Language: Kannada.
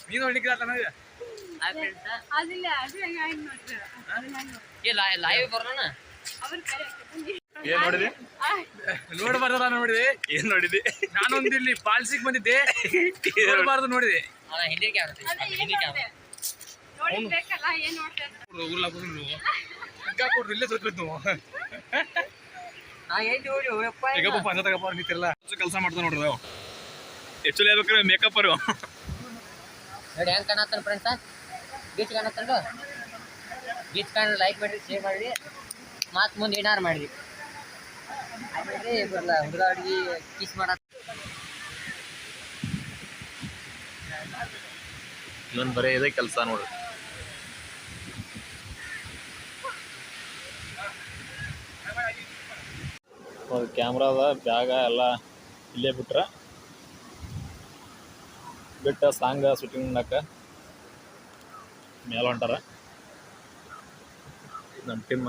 ನೀನು ಹೊಡಿಕ್ಕಿದ ಲೈವ್ ಬರೋಣ ಏನ್ ನೋಡಿದಿ ನೋಡಬಾರ್ದ ನೋಡಿದೆ ಏನ್ ನೋಡಿದಿ ನಾನೊಂದು ಇಲ್ಲಿ ಪಾಲ್ಸಿಗೆ ಬಂದಿದ್ದೆ ನೋಡಬಾರ್ದು ನೋಡಿದೆ ಹಿಂದಿ ಕೊಡ್ರಿ ಇಲ್ಲೇ ಸೋತ್ಬಿಟ್ಟು ಕೆಲಸ ಮಾಡ್ತಾ ನೋಡ್ರಿ ನಾವು ಆಕ್ಚುಲಿ ಹೇಳ್ಬೇಕಾದ್ರೆ ಮೇಕಪ್ ಅವರು ನೋಡಿ ಹೆಂಗ್ ಕಾಣತ್ತಾನ ಫ್ರೆಂಡ್ಸ ಬೀಚ್ ಕಾಣತ್ತಲ್ವ ಬೀಚ್ ಕಾಣ ಲೈಕ್ ಮಾಡಿರಿ ಶೇರ್ ಮಾಡಿರಿ ಮಾತು ಮುಂದೆ ಏನಾರು ಮಾಡಿರಿ ಆಮೇಲೆ ಬರಲ್ಲ ಹುಡುಗ ಹುಡುಗಿ ಕಿಸ್ ಮಾಡ ಇನ್ನೊಂದು ಬರೀ ಇದೆ ಕೆಲಸ ನೋಡ್ರಿ ಕ್ಯಾಮ್ರಾದ ಬ್ಯಾಗ ಎಲ್ಲ ಇಲ್ಲೇ ಬಿಟ್ಟ ಸಾಂಗ್ ಶೂಟಿಂಗ್ ಮಾಡಕ್ಕೆ ಮೇಲೆ ಹೊಂಟಾರ ನಮ್ಮ ಟೀಮ್